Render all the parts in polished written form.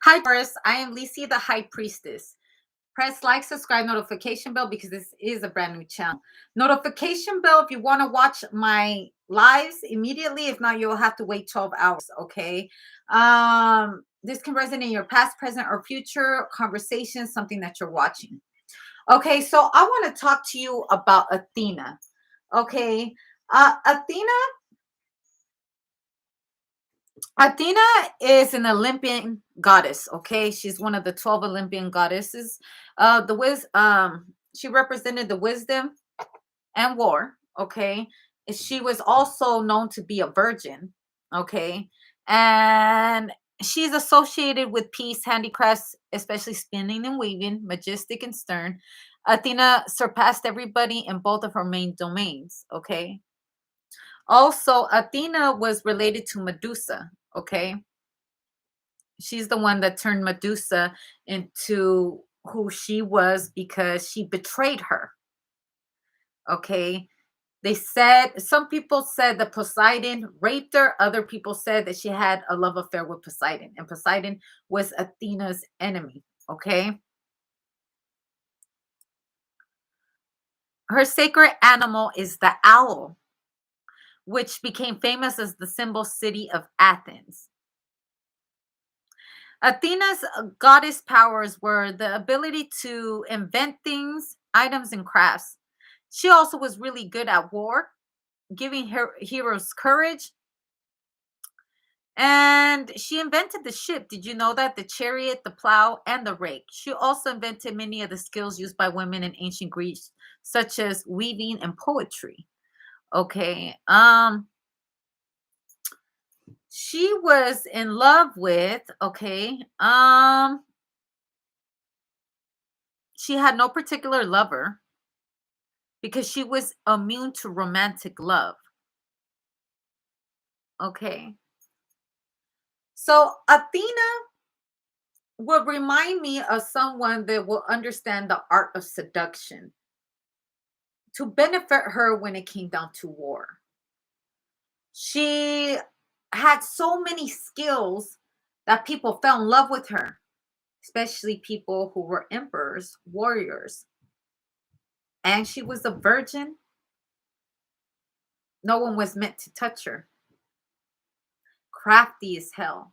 Hi, Taurus. I am Lisi, the High Priestess. Press like, subscribe, notification bell because this is a brand new channel. Notification bell if you want to watch my lives immediately. If not, you'll have to wait 12 hours. Okay. This can resonate in your past, present, or future conversation, something that you're watching. Okay, so I want to talk to you about Athena. Okay. Athena Athena is an Olympian goddess. Okay, she's one of the 12 Olympian goddesses. She represented the wisdom and war. Okay, she was also known to be a virgin. Okay, and she's associated with peace, handicrafts, especially spinning and weaving, majestic and stern. Athena surpassed everybody in both of her main domains. Okay, also Athena was related to Medusa. Okay, she's the one that turned Medusa into who she was because she betrayed her. Okay. They said, some people said that Poseidon raped her. Other people said that she had a love affair with Poseidon, and Poseidon was Athena's enemy. Okay. Her sacred animal is the owl, which became famous as the symbol city of Athens. Athena's goddess powers were the ability to invent things, items, and crafts. She also was really good at war, giving her heroes courage. And she invented the ship. Did you know that? The chariot, the plow, and the rake. She also invented many of the skills used by women in ancient Greece, such as weaving and poetry. Okay. She was in love with, okay. She had no particular lover because she was immune to romantic love. Okay. So Athena would remind me of someone that will understand the art of seduction to benefit her when it came down to war. She had so many skills that people fell in love with her, especially people who were emperors, warriors. And she was a virgin. No one was meant to touch her. Crafty as hell.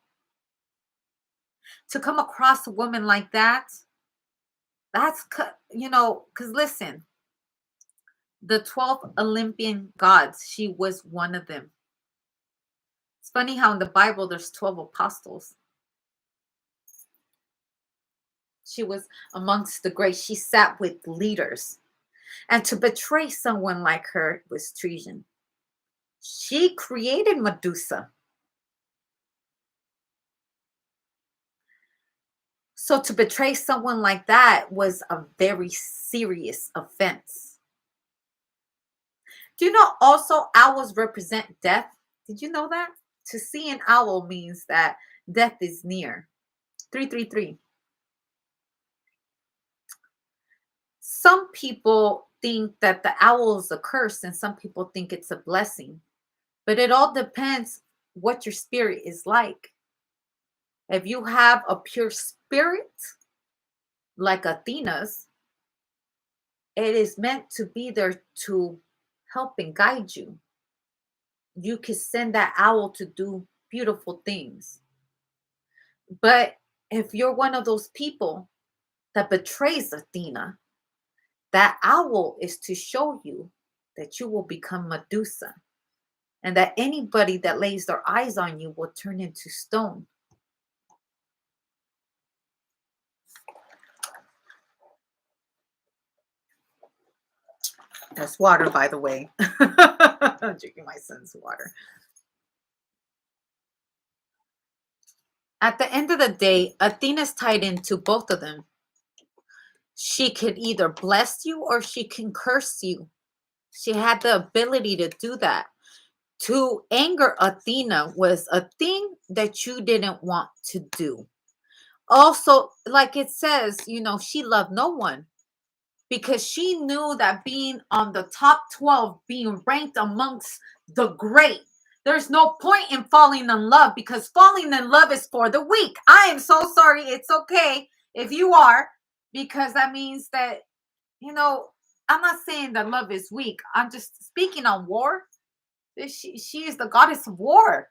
To come across a woman like that, because listen, the 12 Olympian gods, she was one of them. It's funny how in the Bible there's 12 apostles. She was amongst the great. She sat with leaders. And to betray someone like her was treason. She created Medusa. So to betray someone like that was a very serious offense. Do you know also owls represent death? Did you know that? To see an owl means that death is near. 333. Some people think that the owl is a curse and some people think it's a blessing. But it all depends what your spirit is like. If you have a pure spirit like Athena's, it is meant to be there to help and guide you. You can send that owl to do beautiful things. But if you're one of those people that betrays Athena, that owl is to show you that you will become Medusa and that anybody that lays their eyes on you will turn into stone. That's water, by the way. I'm drinking my son's water. At the end of the day, Athena's tied into both of them. She could either bless you or she can curse you. She had the ability to do that. To anger Athena was a thing that you didn't want to do. Also, like it says, she loved no one because she knew that being on the top 12, being ranked amongst the great, There's no point in falling in love because falling in love is for the weak. I am so sorry. It's okay if you are, because that means that, you know, I'm not saying that love is weak. I'm just speaking on war. She is the goddess of war.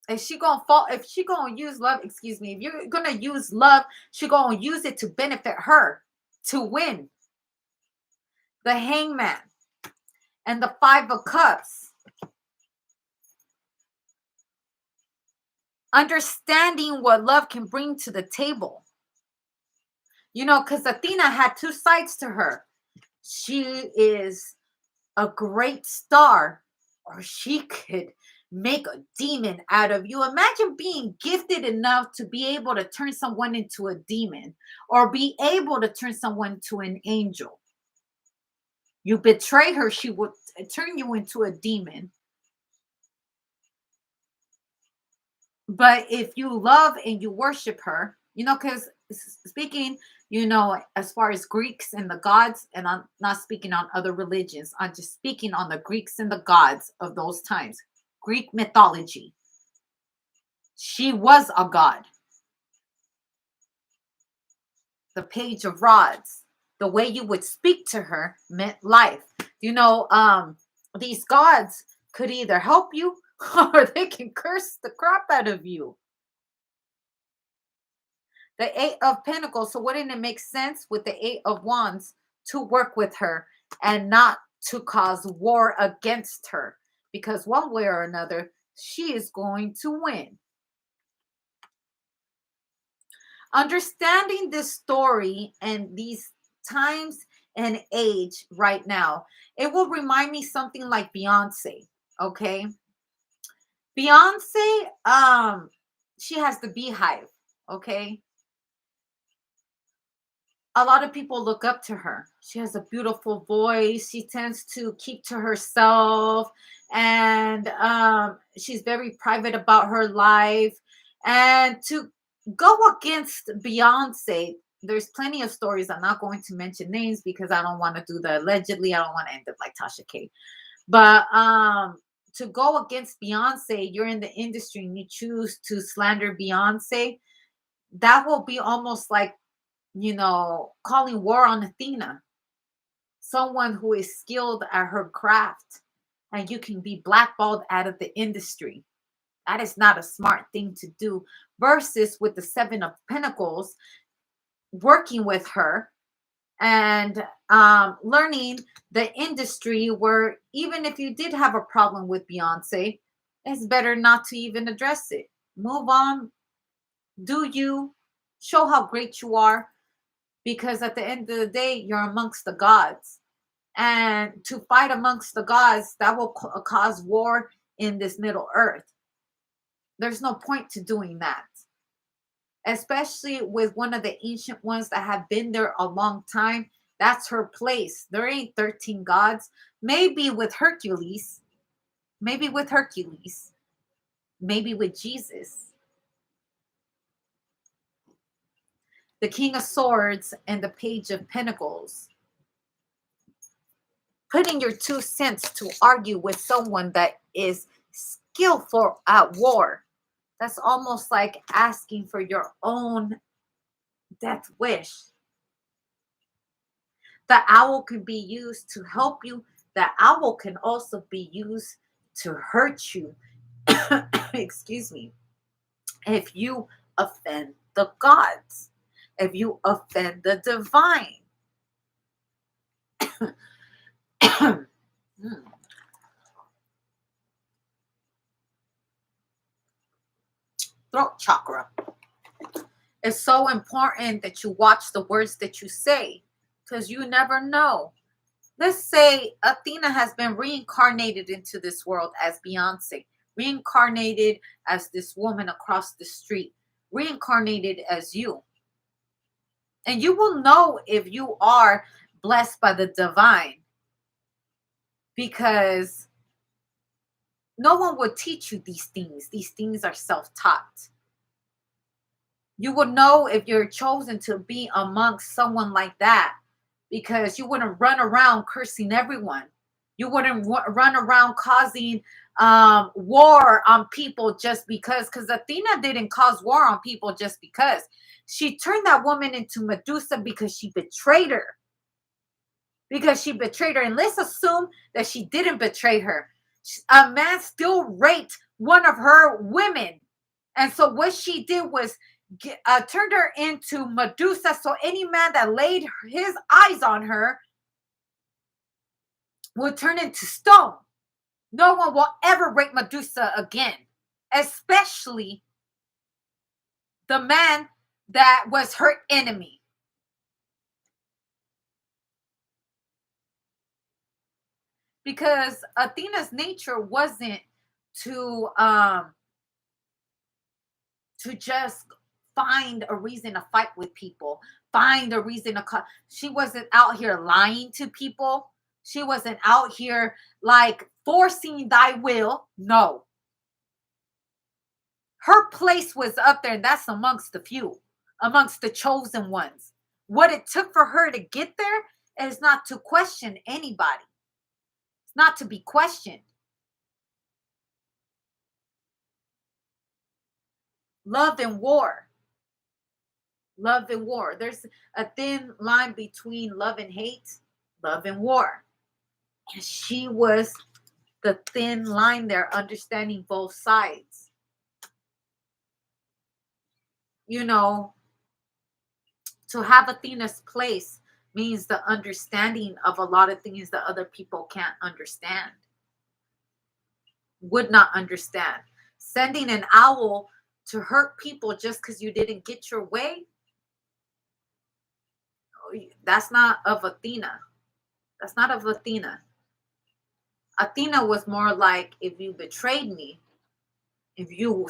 If she gonna fall, if she gonna use love, excuse me, if you're gonna use love, she gonna use it to benefit her, to win. The hangman and the five of cups. Understanding what love can bring to the table. You know, because Athena had two sides to her. She is a great star, or she could make a demon out of you. Imagine being gifted enough to be able to turn someone into a demon or be able to turn someone to an angel. You betray her, she would turn you into a demon. But if you love and you worship her, you know, because speaking, you know, as far as Greeks and the gods, and I'm not speaking on other religions, I'm just speaking on the Greeks and the gods of those times, Greek mythology. She was a god. The page of rods, the way you would speak to her meant life. You know, these gods could either help you or they can curse the crap out of you. The Eight of Pentacles. So wouldn't it make sense with the Eight of Wands to work with her and not to cause war against her? Because one way or another, she is going to win. Understanding this story and these times and age right now, it will remind me something like Beyonce. Okay. Beyonce, she has the beehive. Okay. A lot of people look up to her. She has a beautiful voice. She tends to keep to herself, and she's very private about her life. And to go against Beyonce, there's plenty of stories. I'm not going to mention names because I don't want to do the allegedly. I don't want to end up like Tasha K. But to go against Beyonce, you're in the industry and you choose to slander Beyonce, that will be almost like, you know, calling war on Athena, someone who is skilled at her craft, and you can be blackballed out of the industry. That is not a smart thing to do. Versus with the Seven of Pentacles, working with her and learning the industry, where even if you did have a problem with Beyonce, it's better not to even address it. Move on, do you, show how great you are, because at the end of the day, you're amongst the gods. And to fight amongst the gods, that will cause war in this Middle Earth. There's no point to doing that, especially with one of the ancient ones that have been there a long time. That's her place. There ain't 13 gods. Maybe with Hercules, maybe with Hercules, maybe with Jesus. The King of Swords and the Page of Pentacles. Putting your 2 cents to argue with someone that is skillful at war. That's almost like asking for your own death wish. The owl can be used to help you. The owl can also be used to hurt you. Excuse me. If you offend the gods, if you offend the divine. Throat chakra. It's so important that you watch the words that you say, because you never know. Let's say Athena has been reincarnated into this world as Beyonce, reincarnated as this woman across the street, reincarnated as you. And you will know if you are blessed by the divine, because no one will teach you these things. These things are self-taught. You would know if you're chosen to be amongst someone like that, because you wouldn't run around cursing everyone. You wouldn't run around causing war on people just because Athena didn't cause war on people just because. She turned that woman into Medusa because she betrayed her. Because she betrayed her. And let's assume that she didn't betray her. A man still raped one of her women. And so what she did was turned her into Medusa. So any man that laid his eyes on her would turn into stone. No one will ever rape Medusa again, especially the man that was her enemy. Because Athena's nature wasn't to just find a reason to fight with people, find a reason to she wasn't out here lying to people. She wasn't out here like forcing thy will. No. Her place was up there, and that's amongst the few, amongst the chosen ones. What it took for her to get there is not to question anybody. It's not to be questioned. Love and war. Love and war. There's a thin line between love and hate, love and war. And she was the thin line there, understanding both sides. You know, to have Athena's place means the understanding of a lot of things that other people can't understand, would not understand. Sending an owl to hurt people just because you didn't get your way, that's not of Athena. That's not of Athena. Athena was more like, if you betrayed me, if you were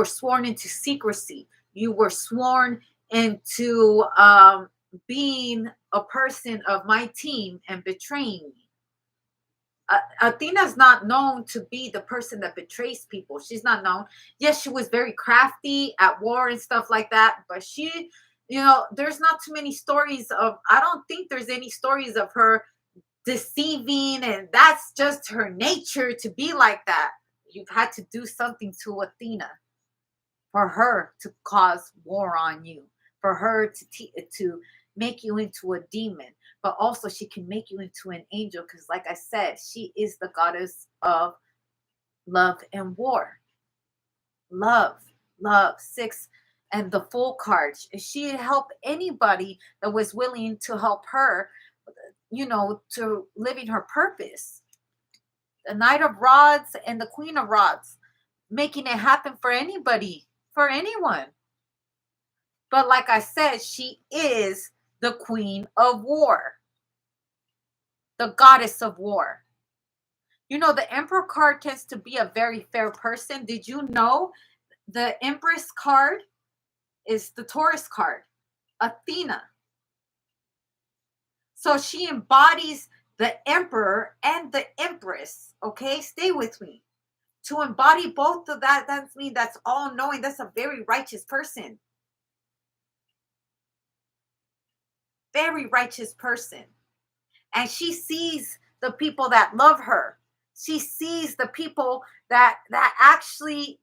sworn into secrecy, you were sworn into being a person of my team and betraying me. Athena's not known to be the person that betrays people. She's not known. Yes, she was very crafty at war and stuff like that, but she, there's not too many stories of, I don't think there's any stories of her deceiving, and that's just her nature to be like that. You've had to do something to Athena for her to cause war on you, for her to make you into a demon, but also she can make you into an angel because, like I said, she is the goddess of love and war. Love, love, six, and the full card. She helped anybody that was willing to help her, to living her purpose. The Knight of Rods and the Queen of Rods, making it happen for anybody, for anyone. But like I said, she is the Queen of War, the goddess of war. The Emperor card tends to be a very fair person. Did you know the Empress card is the Taurus card, Athena? So she embodies the Emperor and the Empress. Okay, stay with me. To embody both of that, that's me. That's all knowing. That's a very righteous person. Very righteous person. And she sees the people that love her. She sees the people that actually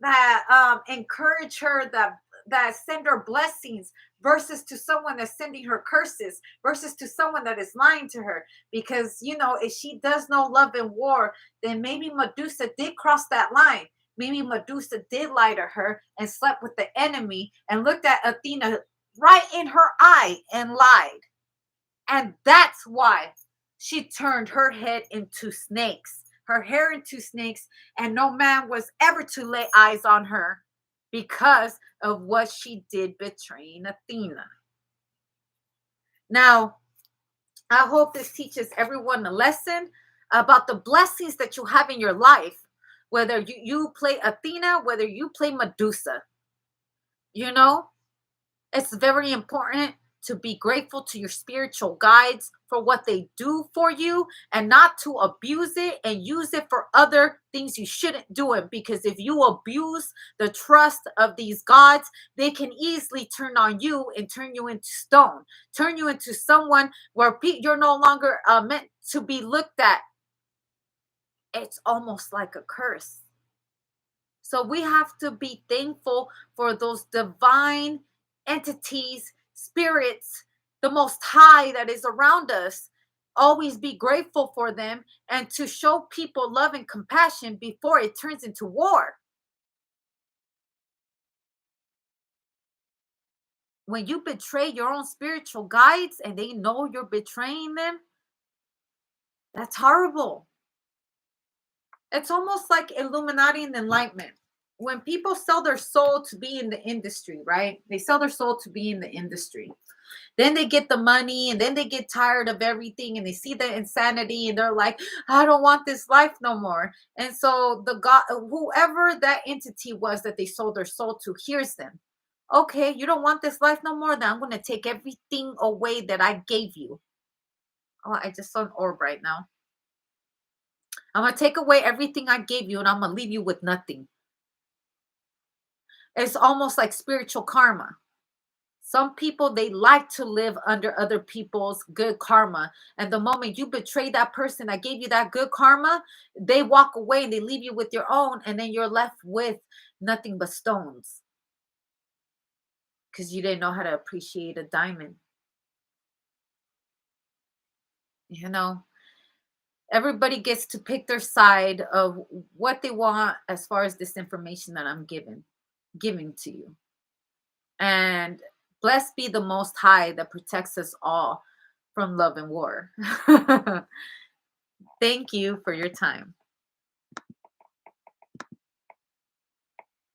that encourage her, that send her blessings, versus to someone that's sending her curses, versus to someone that is lying to her. Because if she does know love and war, then maybe Medusa did cross that line. Maybe Medusa did lie to her and slept with the enemy and looked at Athena right in her eye and lied. And that's why she turned her head into snakes, her hair into snakes, and no man was ever to lay eyes on her because of what she did betraying Athena. Now, I hope this teaches everyone a lesson about the blessings that you have in your life, whether you play Athena, whether you play Medusa. It's very important to be grateful to your spiritual guides for what they do for you, and not to abuse it and use it for other things you shouldn't do it. Because if you abuse the trust of these gods, they can easily turn on you and turn you into stone, turn you into someone where you're no longer meant to be looked at. it's almost like a curse. So we have to be thankful for those divine entities, spirits, the most high that is around us. Always be grateful for them and to show people love and compassion before it turns into war. When you betray your own spiritual guides and they know you're betraying them, that's horrible. It's almost like Illuminati and enlightenment. When people sell their soul to be in the industry, right? They sell their soul to be in the industry. Then they get the money and then they get tired of everything and they see the insanity and they're like, I don't want this life no more. And so the God, whoever that entity was that they sold their soul to, hears them. Okay, you don't want this life no more? Then I'm going to take everything away that I gave you. Oh, I just saw an orb right now. I'm going to take away everything I gave you and I'm going to leave you with nothing. It's almost like spiritual karma. Some people, they like to live under other people's good karma. And the moment you betray that person that gave you that good karma, they walk away and they leave you with your own. And then you're left with nothing but stones because you didn't know how to appreciate a diamond. You know, everybody gets to pick their side of what they want as far as this information that I'm giving to you. And blessed be the most high that protects us all from love and war. Thank you for your time.